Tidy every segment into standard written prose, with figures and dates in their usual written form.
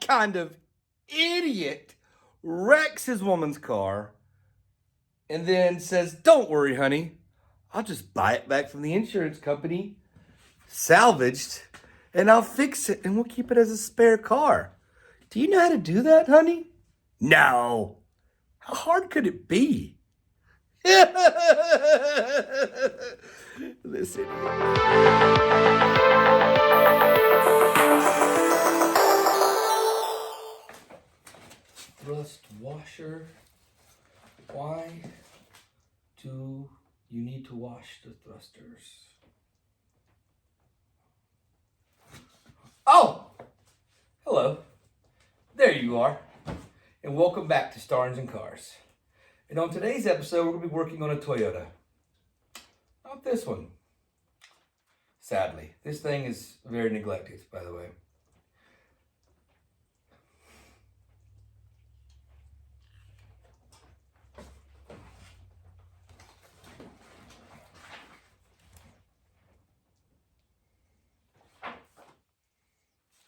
kind of idiot wrecks his woman's car and then says, "Don't worry, honey. I'll just buy it back from the insurance company, salvaged, and I'll fix it and we'll keep it as a spare car." Do you know how to do that, honey? No. How hard could it be? Listen. Thrust washer. Why do you need to wash the thrusters? Oh! Hello. There you are. And welcome back to Starnes and Cars. And on today's episode, we're going to be working on a Toyota. Not this one. Sadly. This thing is very neglected, by the way.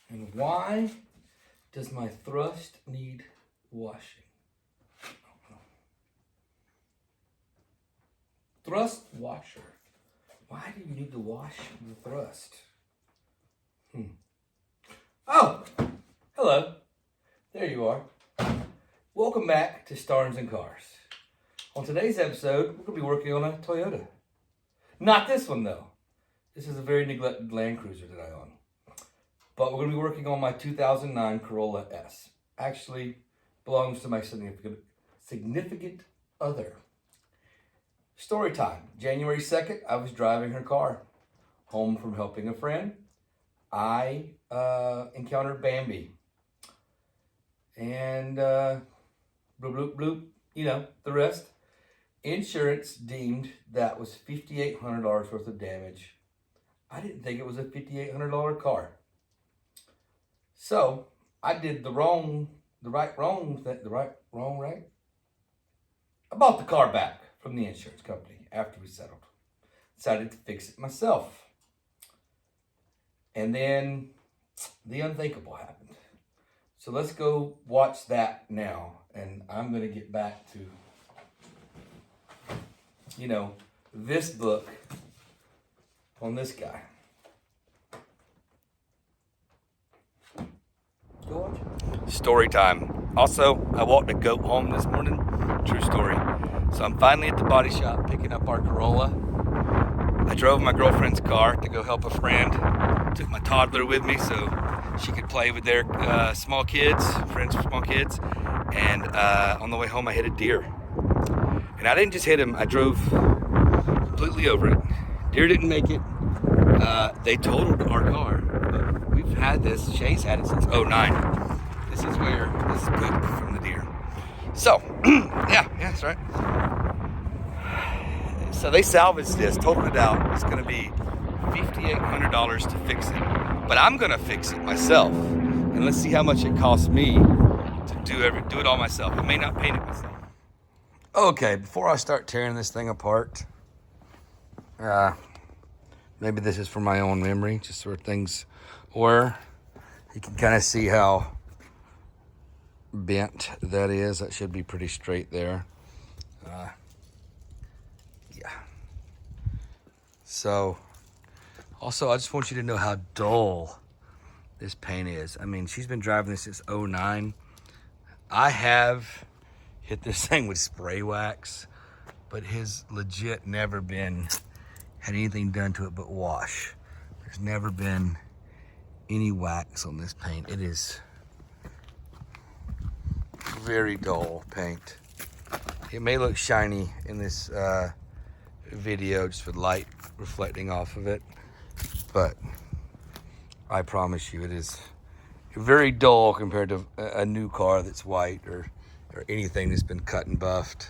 And why does my thrust need washing? Thrust washer. Why do you need to wash the thrust? Oh, hello. There you are. Welcome back to Starnes and Cars. On today's episode, we're going to be working on a Toyota. Not this one, though. This is a very neglected Land Cruiser that I own. But we're going to be working on my 2009 Corolla S. Actually, belongs to my significant other. Story time. January 2nd, I was driving her car home from helping a friend. I encountered Bambi. And bloop, bloop, bloop, you know, the rest. Insurance deemed that was $5,800 worth of damage. I didn't think it was a $5,800 car. So I did right? I bought the car back from the insurance company after we settled. Decided to fix it myself. And then the unthinkable happened. So let's go watch that now. And I'm going to get back to, you know, this book on this guy. Go watch. Story time. Also, I walked a goat home this morning. True story. So I'm finally at the body shop picking up our Corolla. I drove my girlfriend's car to go help a friend. Took my toddler with me so she could play with their small kids, friends with small kids. And on the way home, I hit a deer. And I didn't just hit him, I drove completely over it. Deer didn't make it. They totaled our car. But we've had this, Shay's had it since '09. This is where this is poop from the deer. So, yeah, that's right. So they salvaged this, totaled it out. It's going to be $5,800 to fix it. But I'm going to fix it myself. And let's see how much it costs me to do it all myself. I may not paint it myself. Okay, before I start tearing this thing apart, maybe this is for my own memory, just where things were. You can kind of see how bent that is. That should be pretty straight there. Yeah. So, also, I just want you to know how dull this paint is. I mean, she's been driving this since '09. I have hit this thing with spray wax, but has legit never had anything done to it but wash. There's never been any wax on this paint. It is very dull paint. It may look shiny in this video just with light reflecting off of it, but I promise you it is very dull compared to a new car that's white or anything that's been cut and buffed.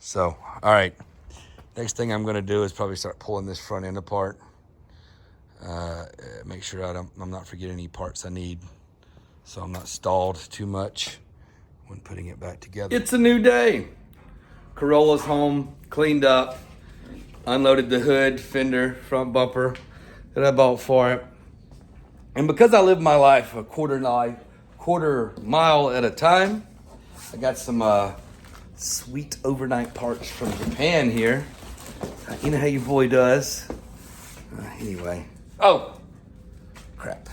So, all right. Next thing I'm going to do is probably start pulling this front end apart. Make sure I'm not forgetting any parts I need, so I'm not stalled too much when putting it back together. It's a new day. Corolla's home, cleaned up, unloaded the hood, fender, front bumper that I bought for it. And because I live my life a quarter mile at a time, I got some sweet overnight parts from Japan here. You know how your boy does. Anyway. Oh, crap.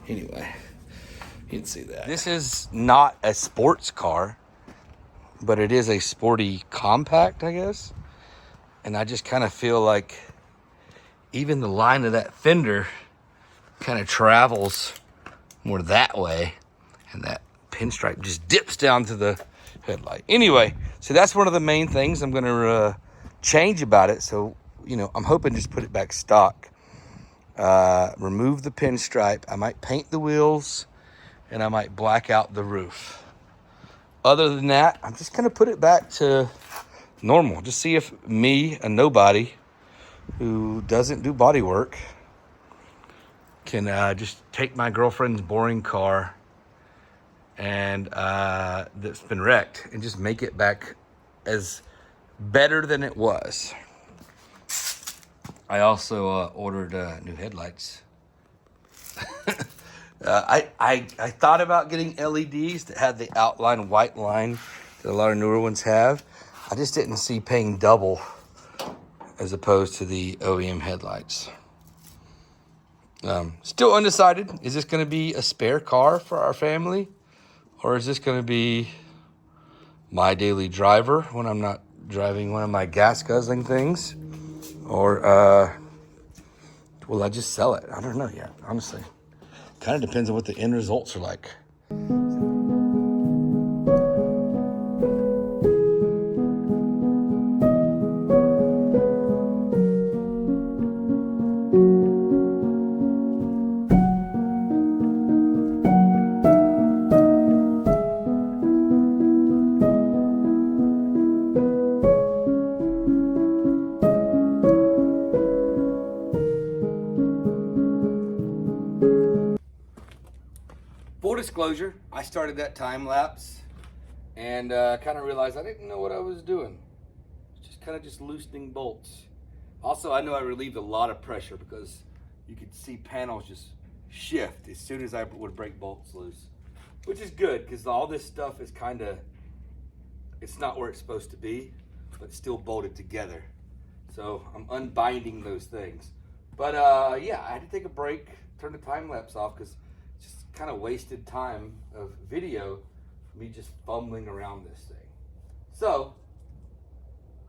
Anyway, you didn't see that. This is not a sports car, but it is a sporty compact, I guess. And I just kind of feel like even the line of that fender kind of travels more that way, and that pinstripe just dips down to the headlight. Anyway, so that's one of the main things I'm going to change about it. So, you know, I'm hoping to just put it back stock. Remove the pinstripe. I might paint the wheels, and I might black out the roof. Other than that, I'm just going to put it back to normal. Just see if me, a nobody who doesn't do body work, can just take my girlfriend's boring car and that's been wrecked and just make it back as better than it was. I also ordered new headlights. I thought about getting LEDs that had the outline white line that a lot of newer ones have. I just didn't see paying double as opposed to the OEM headlights. Still undecided. Is this going to be a spare car for our family? Or is this going to be my daily driver when I'm not driving one of my gas guzzling things? Or will I just sell it? I don't know yet, honestly. Kind of depends on what the end results are like. Full disclosure, I started that time lapse and kind of realized I didn't know what I was doing. Just kind of just loosening bolts. Also, I know I relieved a lot of pressure because you could see panels just shift as soon as I would break bolts loose, which is good because all this stuff is kind of, it's not where it's supposed to be, but still bolted together. So I'm unbinding those things. But yeah, I had to take a break, turn the time lapse off because just kind of wasted time of video, me just fumbling around this thing. So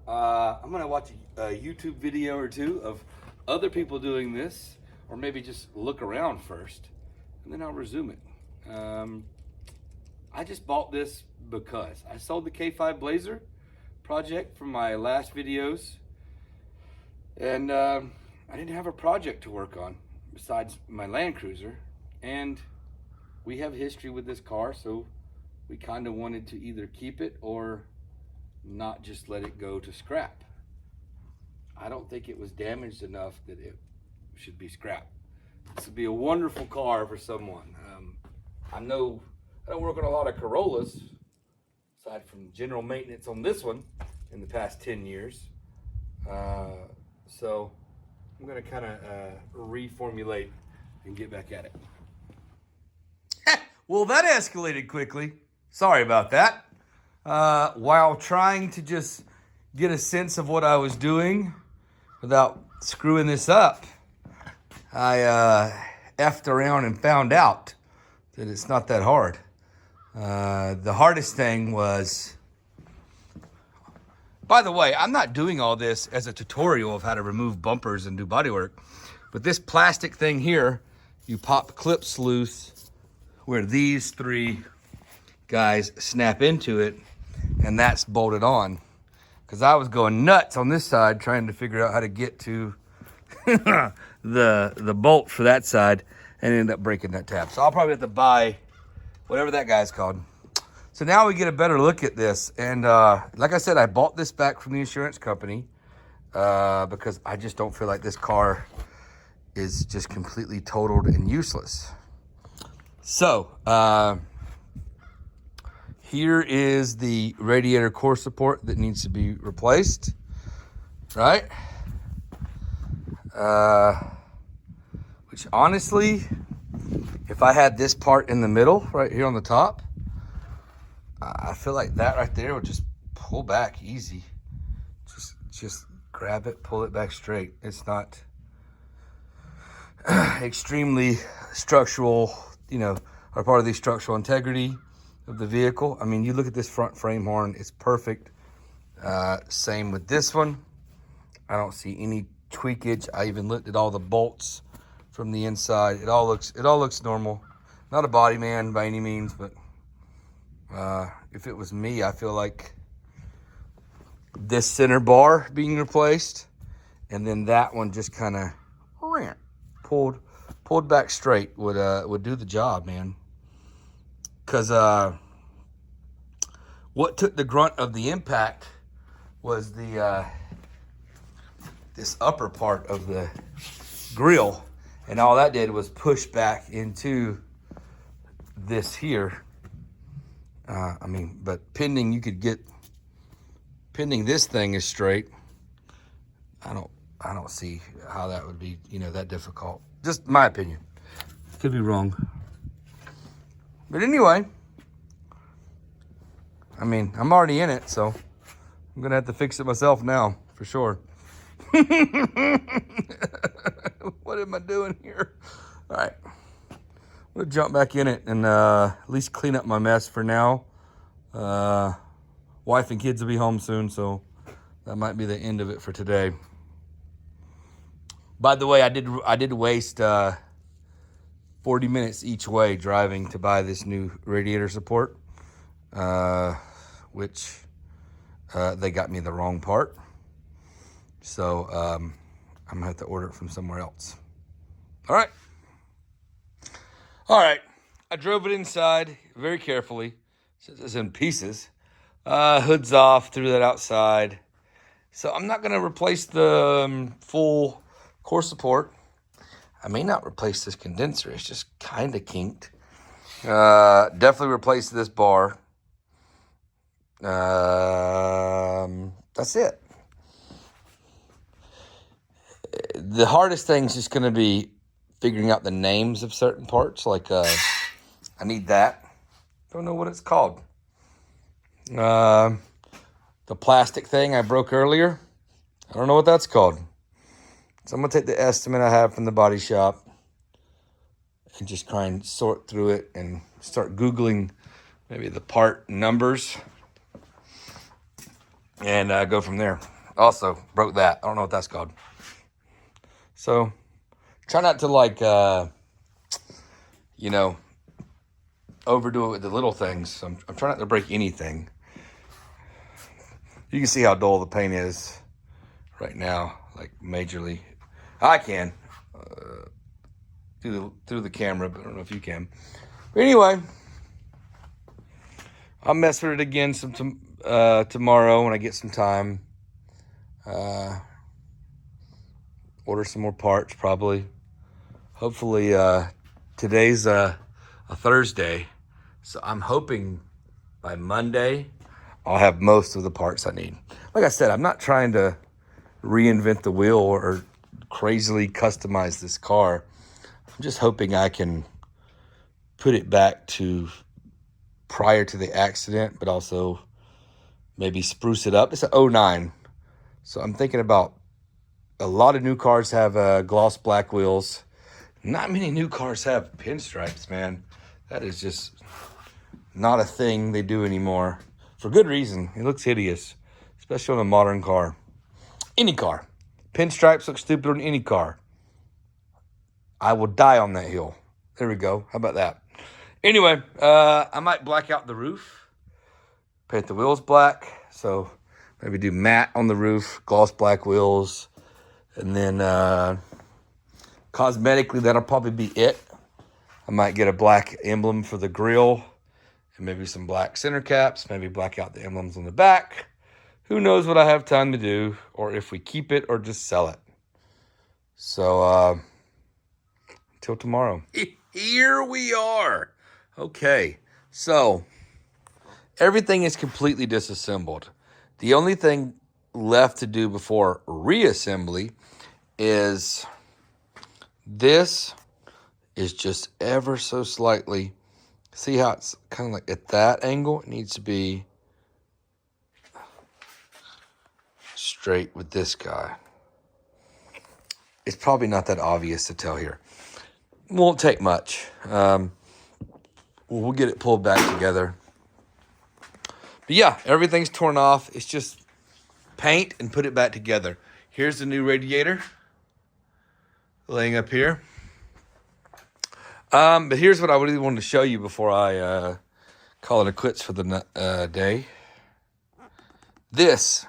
I'm gonna watch a YouTube video or two of other people doing this, or maybe just look around first, and then I'll resume it. I just bought this because I sold the K5 Blazer project from my last videos, and I didn't have a project to work on besides my Land Cruiser, and we have history with this car, so we kind of wanted to either keep it or not just let it go to scrap. I don't think it was damaged enough that it should be scrapped. This would be a wonderful car for someone. I know I don't work on a lot of Corollas, aside from general maintenance on this one in the past 10 years. So I'm gonna kind of reformulate and get back at it. Well, that escalated quickly. Sorry about that. While trying to just get a sense of what I was doing without screwing this up, I effed around and found out that it's not that hard. The hardest thing was, by the way, I'm not doing all this as a tutorial of how to remove bumpers and do bodywork, but this plastic thing here, you pop clips loose where these three guys snap into it, and that's bolted on. Because I was going nuts on this side trying to figure out how to get to the bolt for that side, and ended up breaking that tab. So I'll probably have to buy whatever that guy's called. So now we get a better look at this. And like I said, I bought this back from the insurance company because I just don't feel like this car is just completely totaled and useless. So here is the radiator core support that needs to be replaced, right? which honestly, if I had this part in the middle, right here on the top, I feel like that right there would just pull back easy. Just grab it, pull it back straight. It's not extremely structural, or part of the structural integrity of the vehicle. I mean, you look at this front frame horn, it's perfect. Same with this one. I don't see any tweakage. I even looked at all the bolts from the inside. It all looks normal. Not a body man by any means, but if it was me, I feel like this center bar being replaced, and then that one just kind of pulled back straight would do the job, man. Because what took the grunt of the impact was the this upper part of the grill, and all that did was push back into this here. But pending this thing is straight, I don't see how that would be, that difficult. Just my opinion. Could be wrong. But anyway, I'm already in it, so I'm gonna have to fix it myself now, for sure. What am I doing here? All right. I'm gonna jump back in it and at least clean up my mess for now. Wife and kids will be home soon, so that might be the end of it for today. By the way, I did waste 40 minutes each way driving to buy this new radiator support, which they got me the wrong part. So I'm gonna have to order it from somewhere else. All right. I drove it inside very carefully, since it's in pieces. Hood's off, threw that outside. So I'm not gonna replace the full core support. I may not replace this condenser. It's just kind of kinked. Definitely replace this bar. That's it. The hardest thing is just going to be figuring out the names of certain parts. Like, I need that. Don't know what it's called. The plastic thing I broke earlier. I don't know what that's called. So I'm going to take the estimate I have from the body shop and just try and sort through it and start Googling maybe the part numbers and go from there. Also, broke that. I don't know what that's called. So, try not to overdo it with the little things. So I'm trying not to break anything. You can see how dull the paint is right now, like majorly. I can through the camera, but I don't know if you can. But anyway, I'll mess with it again tomorrow when I get some time. Order some more parts probably. Hopefully today's a Thursday, so I'm hoping by Monday I'll have most of the parts I need. Like I said, I'm not trying to reinvent the wheel or crazily customize this car. I'm just hoping I can put it back to prior to the accident, but also maybe spruce it up. It's an 09, so I'm thinking about a lot of new cars have gloss black wheels. Not many new cars have pinstripes, man. That is just not a thing they do anymore. For good reason. It looks hideous, especially on a modern car. Any car. Pinstripes look stupid on any car. I will die on that hill. There we go. How about that? Anyway, I might black out the roof. Paint the wheels black. So maybe do matte on the roof, gloss black wheels. And then cosmetically, that'll probably be it. I might get a black emblem for the grill and maybe some black center caps, maybe black out the emblems on the back. Who knows what I have time to do, or if we keep it or just sell it. So, until tomorrow. Here we are. Okay, so everything is completely disassembled. The only thing left to do before reassembly is this is just ever so slightly. See how it's kind of like at that angle? It needs to be straight with this guy. It's probably not that obvious to tell here. Won't take much. We'll get it pulled back together. But yeah, everything's torn off. It's just paint and put it back together. Here's the new radiator laying up here. But here's what I really wanted to show you before I call it quits for the day. This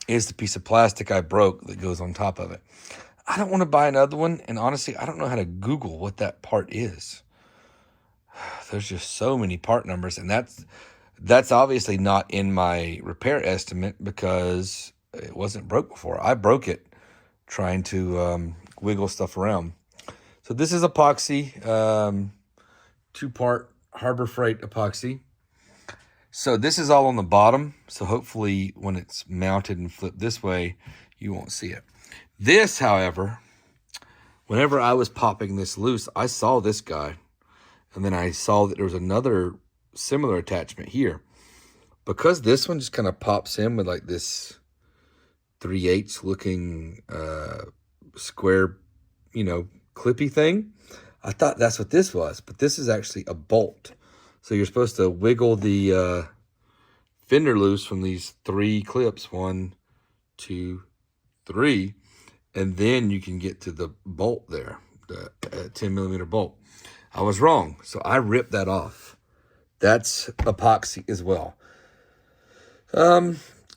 is the piece of plastic I broke that goes on top of it. I don't want to buy another one, and honestly, I don't know how to Google what that part is. There's just so many part numbers, and that's obviously not in my repair estimate because it wasn't broke before. I broke it trying to wiggle stuff around. So this is epoxy, 2-part Harbor Freight epoxy. So this is all on the bottom. So hopefully when it's mounted and flipped this way, you won't see it. This, however, whenever I was popping this loose, I saw this guy. And then I saw that there was another similar attachment here. Because this one just kind of pops in with like this 3/8 looking square, clippy thing. I thought that's what this was, but this is actually a bolt. So you're supposed to wiggle the fender loose from these 3 clips, 1, 2, 3, and then you can get to the bolt there, the 10mm bolt. I was wrong, so I ripped that off. That's epoxy as well.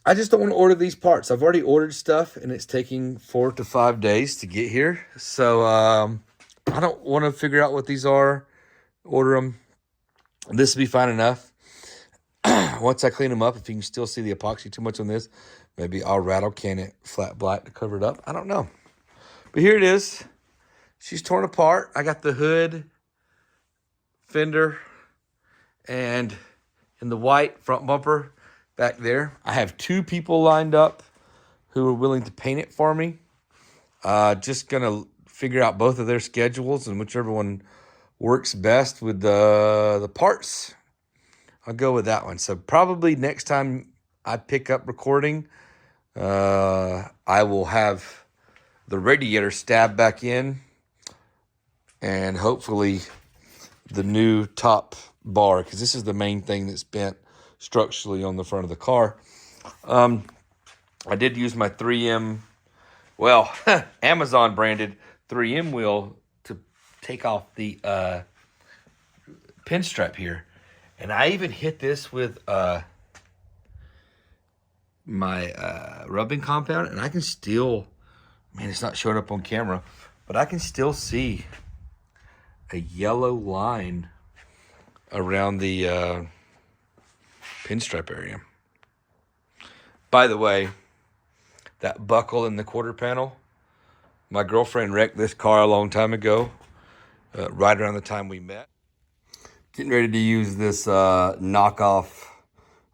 I just don't want to order these parts. I've already ordered stuff, and it's taking 4 to 5 days to get here. So I don't want to figure out what these are, order them. This will be fine enough. Once I clean them up, if you can still see the epoxy too much on this, maybe I'll rattle can it flat black to cover it up. I don't know. But here it is. She's torn apart. I got the hood, fender, and in the white front bumper back there. I have 2 people lined up who are willing to paint it for me. Just going to figure out both of their schedules, and whichever one works best with the parts, I'll go with that one. So probably next time I pick up recording, I will have the radiator stabbed back in, and hopefully the new top bar, because this is the main thing that's bent structurally on the front of the car. I did use my 3M, Amazon branded 3M wheel to take off the pinstripe here. And I even hit this with my rubbing compound, and I can still, it's not showing up on camera, but I can still see a yellow line around the pinstripe area. By the way, that buckle in the quarter panel, my girlfriend wrecked this car a long time ago, right around the time we met. Getting ready to use this knockoff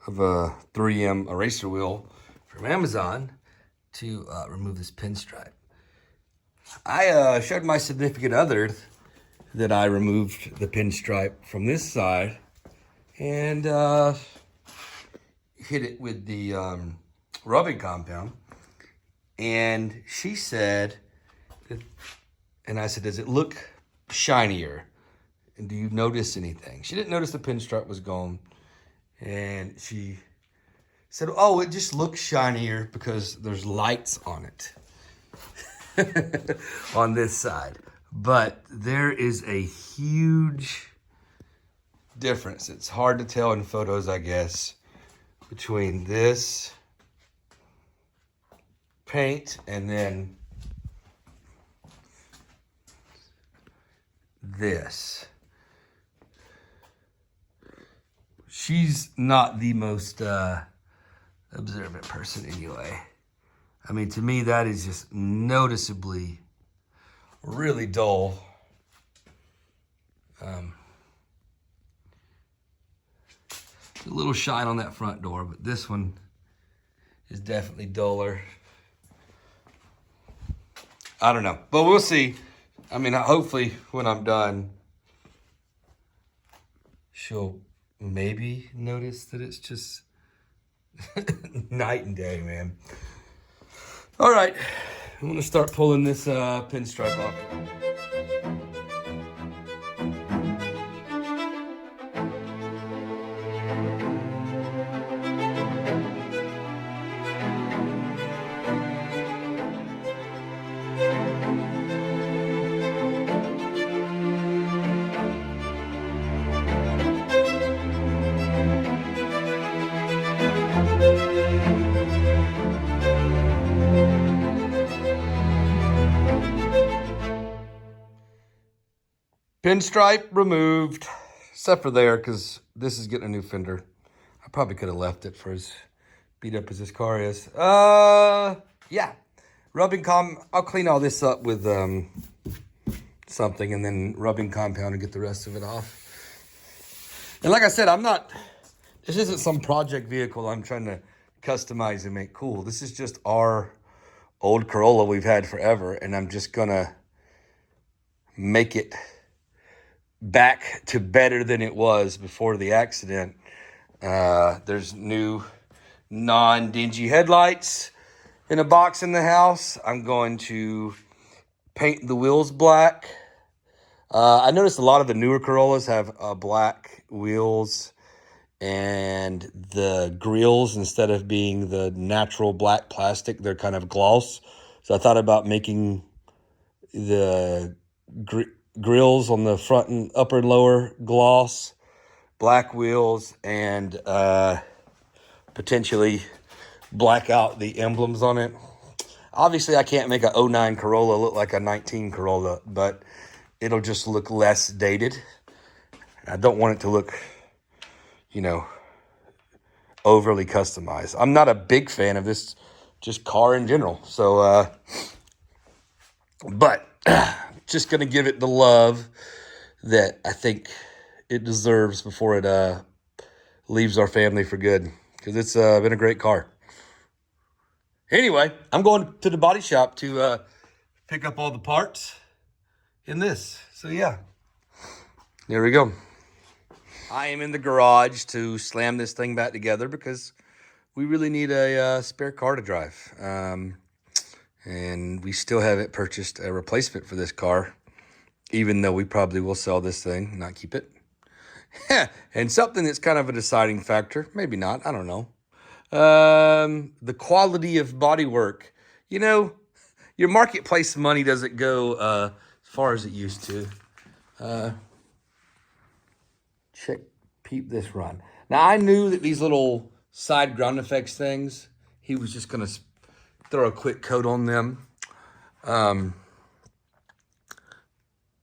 of a 3M eraser wheel from Amazon to remove this pinstripe. I showed my significant other that I removed the pinstripe from this side and hit it with the rubbing compound. And she said, and I said, does it look shinier? And do you notice anything? She didn't notice the pinstripe was gone. And she said, oh, it just looks shinier because there's lights on it on this side. But there is a huge difference. It's hard to tell in photos, I guess, between this paint and then this. She's not the most observant person anyway. I mean, to me, that is just noticeably really dull. A little shine on that front door, but this one is definitely duller. I don't know, but we'll see. I mean, hopefully when I'm done, she'll maybe notice that it's just night and day, man. All right, I'm gonna start pulling this pinstripe off. Pinstripe removed, except for there, because this is getting a new fender. I probably could have left it for as beat up as this car is. Yeah. I'll clean all this up with something and then rubbing compound and get the rest of it off. And like I said, this isn't some project vehicle I'm trying to customize and make cool. This is just our old Corolla we've had forever, and I'm just gonna make it back to better than it was before the accident. There's new non-dingy headlights in a box in the house. I'm going to paint the wheels black. I noticed a lot of the newer Corollas have black wheels, and the grills, instead of being the natural black plastic, they're kind of gloss. So I thought about making the grills on the front and upper and lower gloss, black wheels, and potentially black out the emblems on it. Obviously, I can't make a 09 Corolla look like a 19 Corolla, but it'll just look less dated. I don't want it to look, overly customized. I'm not a big fan of this just car in general. So, but just going to give it the love that I think it deserves before it leaves our family for good, because it's been a great car. Anyway, I'm going to the body shop to pick up all the parts in this. So yeah, there we go. I am in the garage to slam this thing back together because we really need a spare car to drive. And we still haven't purchased a replacement for this car, even though we probably will sell this thing, not keep it. And something that's kind of a deciding factor, maybe not, I don't know. The quality of body work. Your marketplace money doesn't go as far as it used to. Peep this run. Now, I knew that these little side ground effects things, he was just going to throw a quick coat on them.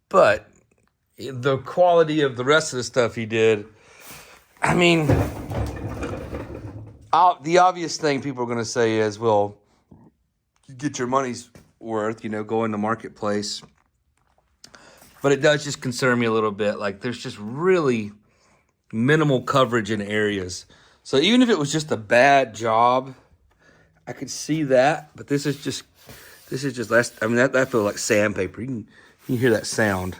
But the quality of the rest of the stuff he did, I mean, the obvious thing people are going to say is, well, get your money's worth, go in the marketplace. But it does just concern me a little bit. Like, there's just really minimal coverage in areas. So even if it was just a bad job, I could see that. But this is just less. I mean, that feels like sandpaper. You can hear that sound.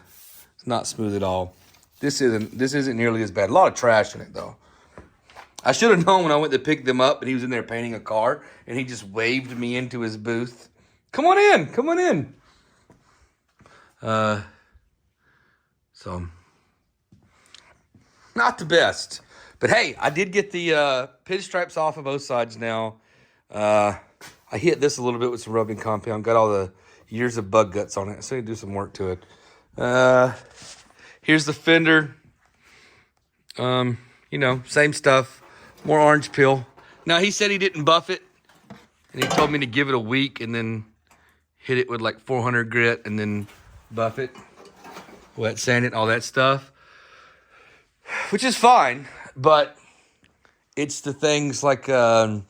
It's not smooth at all. This isn't nearly as bad. A lot of trash in it though. I should have known when I went to pick them up and he was in there painting a car and he just waved me into his booth. Come on in. So, not the best. But hey, I did get the pinstripes off of both sides now. I hit this a little bit with some rubbing compound. Got all the years of bug guts on it. So I need to do some work to it. Here's the fender. Same stuff. More orange peel. Now, he said he didn't buff it. And he told me to give it a week and then hit it with like 400 grit and then buff it. Wet sand it, all that stuff. Which is fine. But it's the things like the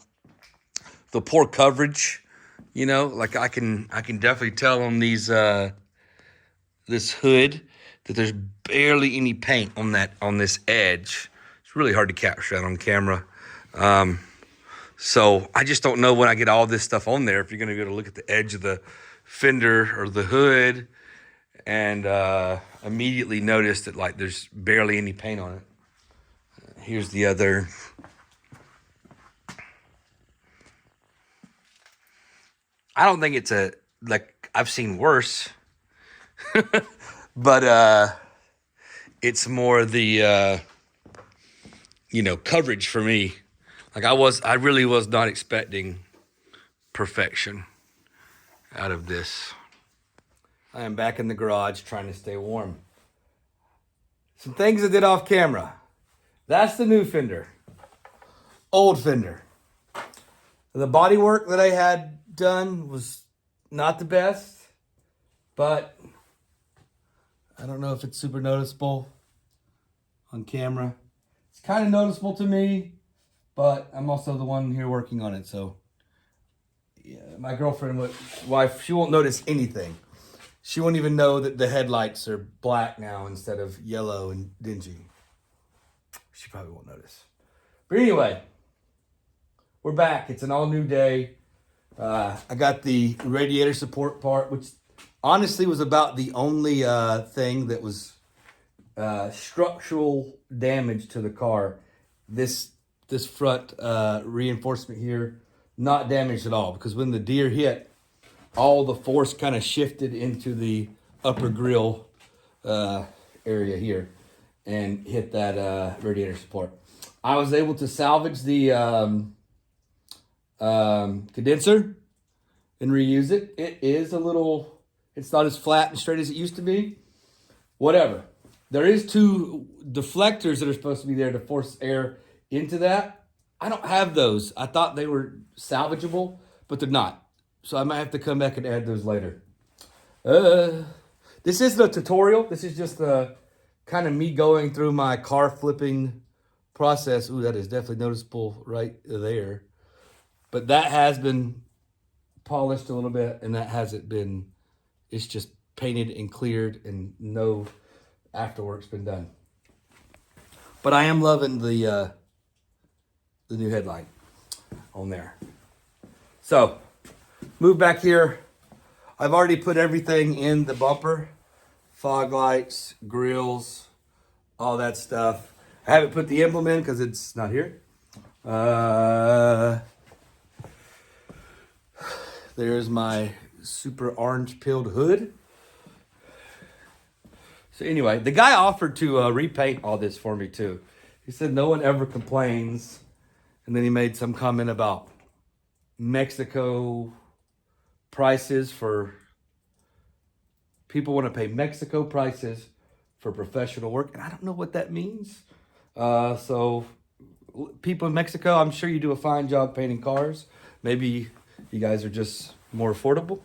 poor coverage. Like I can definitely tell on these this hood that there's barely any paint on this edge. It's really hard to capture that on camera. So I just don't know when I get all this stuff on there if you're going to be able to look at the edge of the fender or the hood and immediately noticed that like there's barely any paint on it. Here's the other. I don't think it's I've seen worse, but it's more the coverage for me. Like I really was not expecting perfection out of this. I am back in the garage trying to stay warm. Some things I did off camera. That's the new fender. Old fender. The body work that I had done was not the best, but I don't know if it's super noticeable on camera. It's kind of noticeable to me, but I'm also the one here working on it, so yeah, my girlfriend, wife, she won't notice anything. She won't even know that the headlights are black now instead of yellow and dingy. She probably won't notice. But anyway, we're back. It's an all new day. I got the radiator support part, which honestly was about the only thing that was structural damage to the car. This front reinforcement here, not damaged at all, because when the deer hit, all the force kind of shifted into the upper grill area here and hit that radiator support. I was able to salvage the condenser and reuse it. It is it's not as flat and straight as it used to be. Whatever. There is 2 deflectors that are supposed to be there to force air into that. I don't have those. I thought they were salvageable, but they're not. So I might have to come back and add those later. This isn't a tutorial. This is just kind of me going through my car flipping process. Ooh, that is definitely noticeable right there. But that has been polished a little bit, and that hasn't been. It's just painted and cleared, and no afterwork's been done. But I am loving the new headlight on there. So, move back here. I've already put everything in the bumper. Fog lights, grills, all that stuff. I haven't put the emblem in because it's not here. There's my super orange pilled hood. So anyway, the guy offered to repaint all this for me too. He said no one ever complains. And then he made some comment about Mexico prices for people want to pay Mexico prices for professional work. And I don't know what that means. So people in Mexico, I'm sure you do a fine job painting cars. Maybe you guys are just more affordable,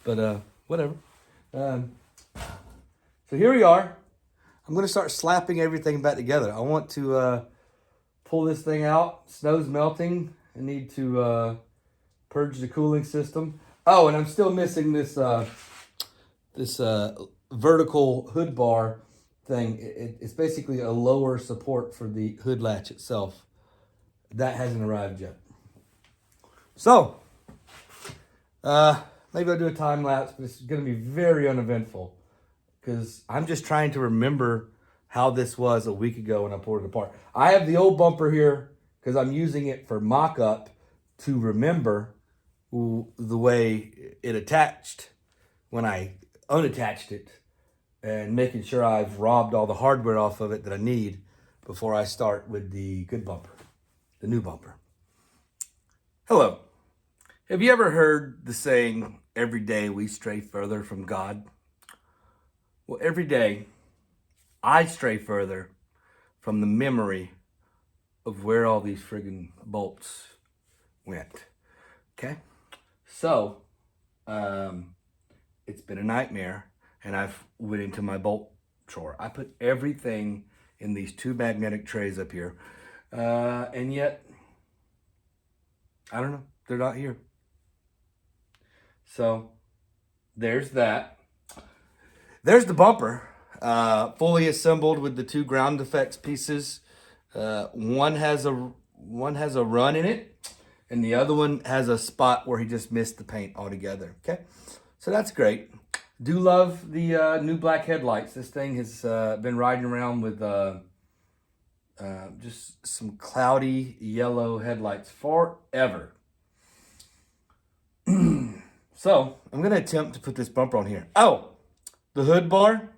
but whatever. So here we are. I'm going to start slapping everything back together. I want to pull this thing out. Snow's melting. I need to purge the cooling system. Oh, and I'm still missing this vertical hood bar thing. It's basically a lower support for the hood latch itself. That hasn't arrived yet. So, maybe I'll do a time lapse, but it's going to be very uneventful because I'm just trying to remember how this was a week ago when I pulled it apart. I have the old bumper here because I'm using it for mock-up to remember the way it attached when I unattached it and making sure I've robbed all the hardware off of it that I need before I start with the good bumper, the new bumper. Hello. Have you ever heard the saying, every day we stray further from God? Well, every day I stray further from the memory of where all these friggin' bolts went. Okay? So, it's been a nightmare, and I've went into my bolt drawer. I put everything in these 2 magnetic trays up here, and yet, I don't know, they're not here. So, there's that. There's the bumper, fully assembled with the 2 ground effects pieces. One has a run in it, and the other one has a spot where he just missed the paint altogether. Okay, so that's great. Do love the new black headlights. This thing has been riding around with just some cloudy yellow headlights forever. So I'm going to attempt to put this bumper on here. Oh, the hood bar.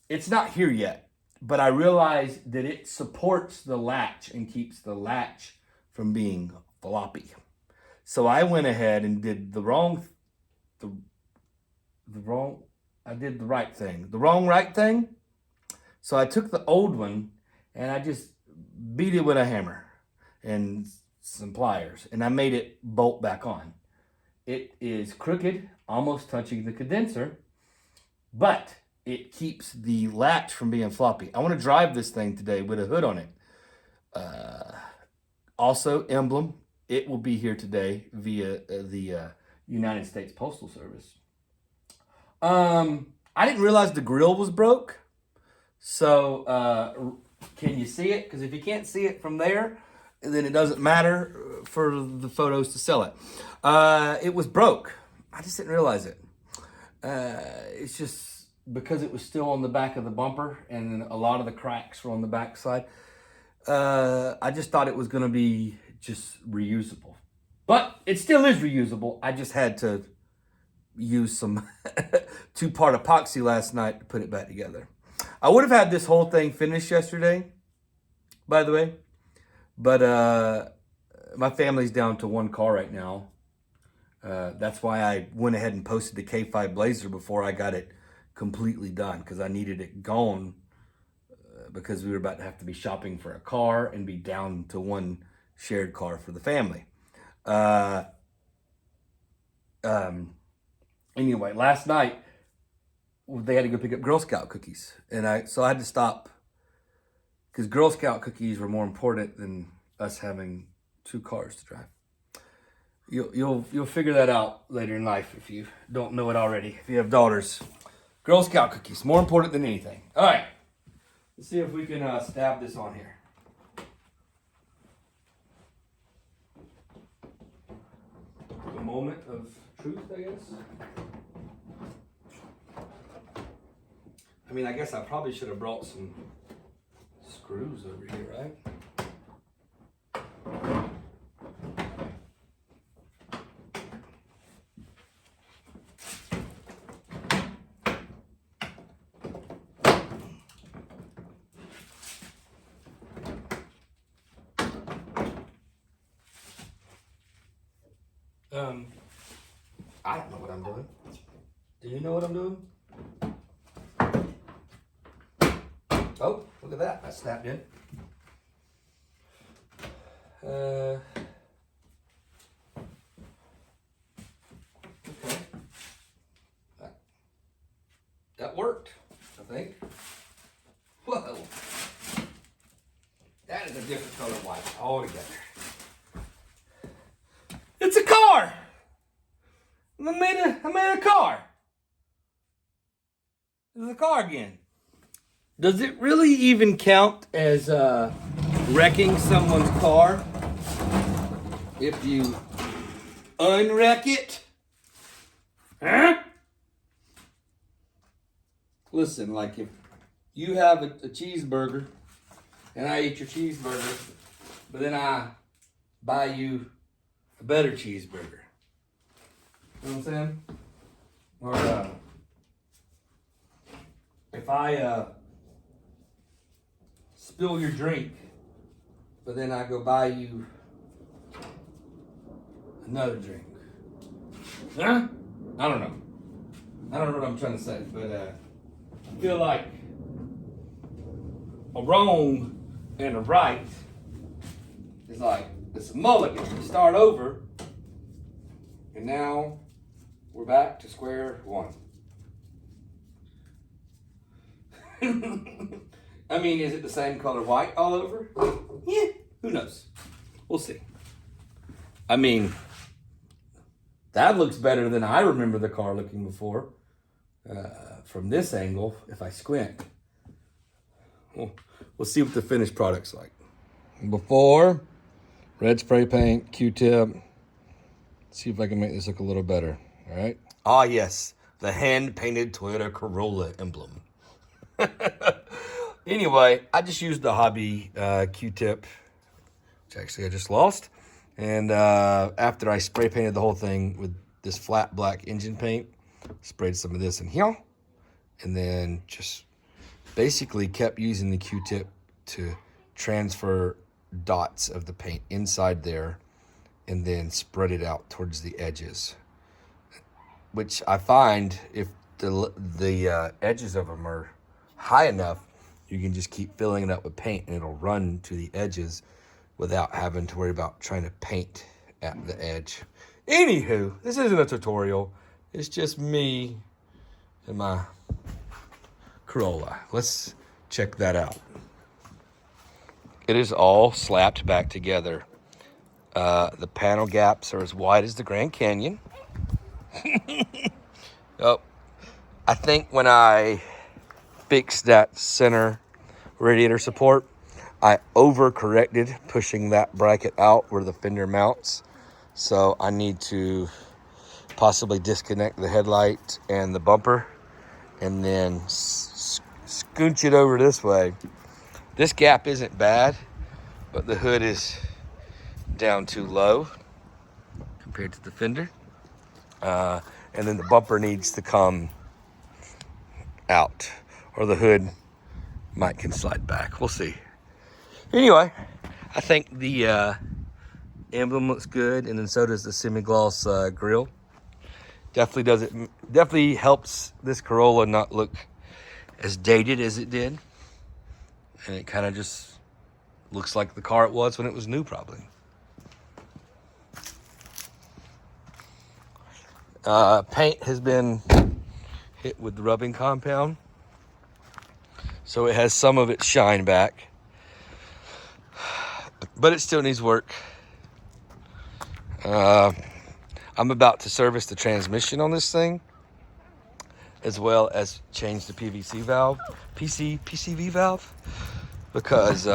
It's not here yet, but I realized that it supports the latch and keeps the latch from being floppy. So I went ahead and did the wrong right thing. So I took the old one and I just beat it with a hammer and some pliers, and I made it bolt back on. It is crooked, almost touching the condenser, but it keeps the latch from being floppy. I want to drive this thing today with a hood on it. Also, emblem. It will be here today via the United States Postal Service. I didn't realize the grill was broke. So, can you see it? Because if you can't see it from there, then it doesn't matter for the photos to sell it. It was broke. I just didn't realize it. It's just because it was still on the back of the bumper and a lot of the cracks were on the back side. I just thought it was going to be just reusable. But it still is reusable. I just had to use some two-part epoxy last night to put it back together. I would have had this whole thing finished yesterday, by the way. But my family's down to one car right now. That's why I went ahead and posted the K5 Blazer before I got it completely done, because I needed it gone because we were about to have to be shopping for a car and be down to one shared car for the family. Anyway, last night they had to go pick up Girl Scout cookies, and so I had to stop because Girl Scout cookies were more important than us having two cars to drive. You'll figure that out later in life if you don't know it already. If you have daughters, Girl Scout cookies more important than anything. All right, let's see if we can stab this on here. A moment of truth, I guess. I mean, I guess I probably should have brought some screws over here, right? I don't know what I'm doing. Do you know what I'm doing? Oh, look at that. I snapped in. Okay. That worked, I think. Whoa. That is a different color white altogether. It's a car! I made a car. It's a car again. Does it really even count as wrecking someone's car if you unwreck it? Huh? Listen, like if you have a cheeseburger and I eat your cheeseburger, but then I buy you a better cheeseburger. You know what I'm saying? Or if I spill your drink, but then I go buy you another drink. Huh? I don't know. I don't know what I'm trying to say, but I feel like a wrong and a right is like it's a mulligan. You start over, and now we're back to square one. I mean, is it the same color white all over? Yeah, who knows? We'll see. I mean, that looks better than I remember the car looking before. From this angle, if I squint. We'll see what the finished product's like. Before, red spray paint, Q-tip. See if I can make this look a little better, all right? Ah, yes, the hand-painted Toyota Corolla emblem. Anyway, I just used the hobby Q-tip, which actually I just lost. And after I spray painted the whole thing with this flat black engine paint, sprayed some of this in here, and then just basically kept using the Q-tip to transfer dots of the paint inside there and then spread it out towards the edges, which I find if the edges of them are high enough, you can just keep filling it up with paint and it'll run to the edges without having to worry about trying to paint at the edge. Anywho, this isn't a tutorial. It's just me and my Corolla. Let's check that out. It is all slapped back together. The panel gaps are as wide as the Grand Canyon. Oh, I think when I fixed that center radiator support, I overcorrected pushing that bracket out where the fender mounts. So I need to possibly disconnect the headlight and the bumper and then scooch it over this way. This gap isn't bad, but the hood is down too low compared to the fender. And then the bumper needs to come out, or the hood can slide back. We'll see. Anyway, I think the emblem looks good, and then so does the semi-gloss grill. Definitely helps this Corolla not look as dated as it did, and it kind of just looks like the car it was when it was new, probably. Paint has been hit with the rubbing compound, so it has some of its shine back, but it still needs work. I'm about to service the transmission on this thing, as well as change the PVC valve, PCV valve, because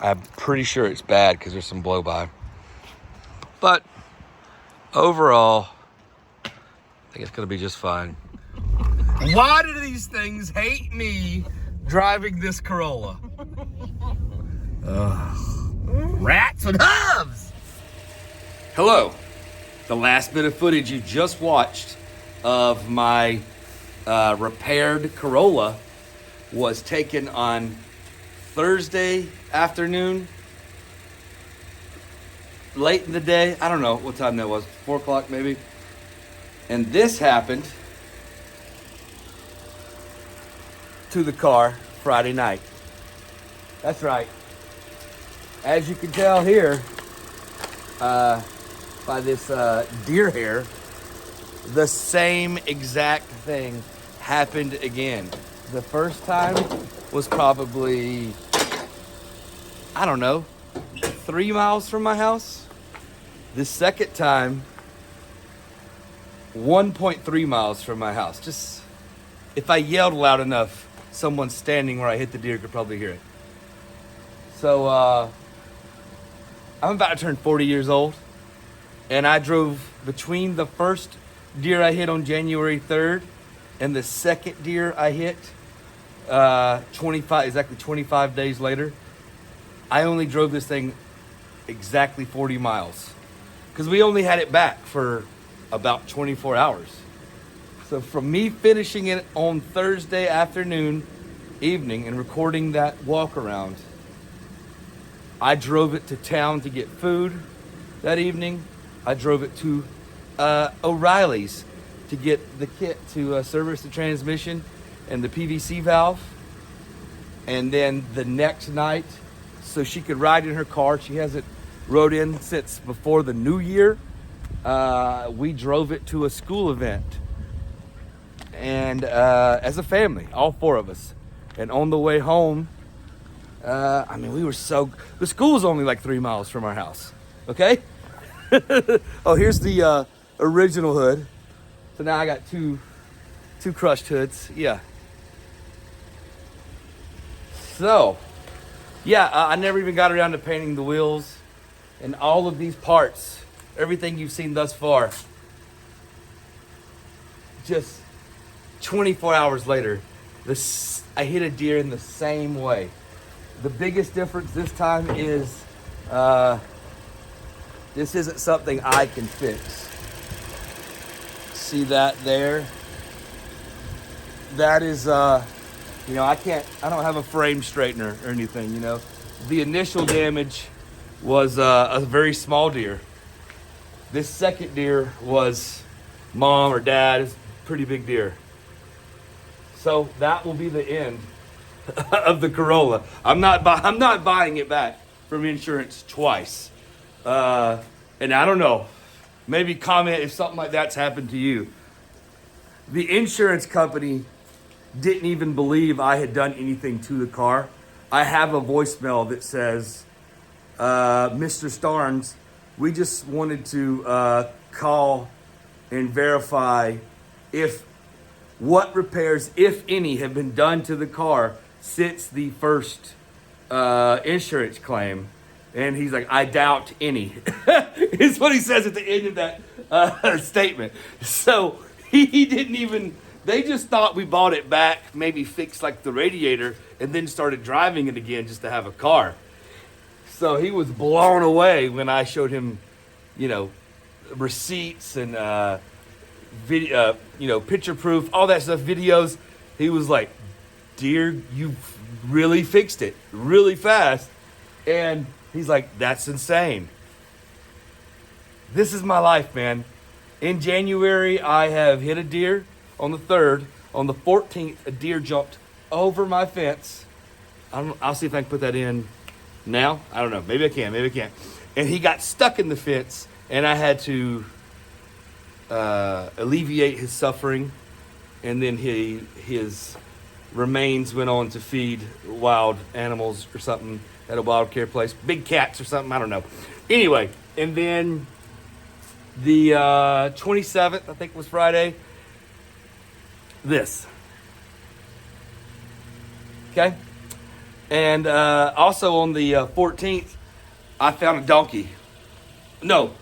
I'm pretty sure it's bad because there's some blow by. But overall, I think it's gonna be just fine. Why do these things hate me driving this Corolla? Rats with hooves! Hello. The last bit of footage you just watched of my repaired Corolla was taken on Thursday afternoon, late in the day. I don't know what time that was, 4 o'clock maybe. And this happened to the car Friday night. That's right. As you can tell here, by this deer hair, the same exact thing happened again. The first time was probably, I don't know, 3 miles from my house. The second time, 1.3 miles from my house. Just, if I yelled loud enough, someone standing where I hit the deer could probably hear it. So, I'm about to turn 40 years old, and I drove between the first deer I hit on January 3rd and the second deer I hit exactly 25 days later. I only drove this thing exactly 40 miles because we only had it back for about 24 hours. So from me finishing it on Thursday evening and recording that walk around, I drove it to town to get food that evening. I drove it to O'Reilly's to get the kit to service the transmission and the PVC valve. And then the next night, so she could ride in her car, she hasn't rode in since before the new year, we drove it to a school event. And as a family, all four of us. And on the way home, the school is only like 3 miles from our house, okay? Oh, here's the original hood. So now I got two crushed hoods, yeah. So, yeah, I never even got around to painting the wheels and all of these parts, everything you've seen thus far. just 24 hours later, I hit a deer in the same way. The biggest difference this time is this isn't something I can fix. See that there? That is, I don't have a frame straightener or anything, The initial damage was a very small deer. This second deer was mom or dad. It's a pretty big deer. So that will be the end of the Corolla. I'm not buying it back from insurance twice. And I don't know. Maybe comment if something like that's happened to you. The insurance company didn't even believe I had done anything to the car. I have a voicemail that says, Mr. Starnes, we just wanted to call and verify what repairs, if any, have been done to the car since the first insurance claim. And he's like, I doubt any, is what he says at the end of that statement. So he didn't even, they just thought we bought it back, maybe fixed like the radiator, and then started driving it again just to have a car. So he was blown away when I showed him, receipts and video, picture proof, all that stuff, videos. He was like, dear, you really fixed it really fast. And he's like, that's insane. This is my life, man. In January, I have hit a deer on the 3rd. On the 14th, a deer jumped over my fence. I'll see if I can put that in now. I don't know. Maybe I can. Maybe I can't. And he got stuck in the fence, and I had to alleviate his suffering. And then his remains went on to feed wild animals or something at a wild care place. Big cats or something. I don't know. Anyway, and then the 27th, I think was Friday. This. Okay? And also on the 14th, I found a donkey. No.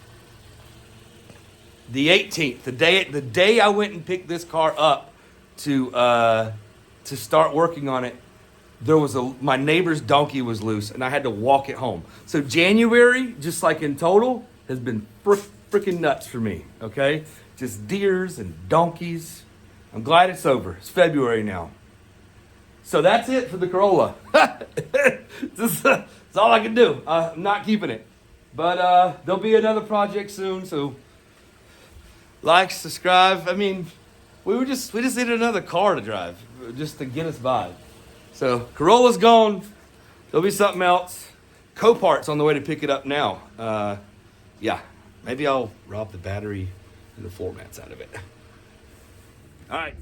The 18th, the day I went and picked this car up to start working on it, there was my neighbor's donkey was loose, and I had to walk it home. So January, just like in total, has been freaking nuts for me. Okay, just deers and donkeys. I'm glad it's over. It's February now. So that's it for the Corolla. That's all I can do. I'm not keeping it. But there'll be another project soon. So like, subscribe. I mean, we just needed another car to drive just to get us by. So Corolla's gone. There'll be something else. Copart's on the way to pick it up now. Yeah, maybe I'll rob the battery and the floor mats out of it. All right.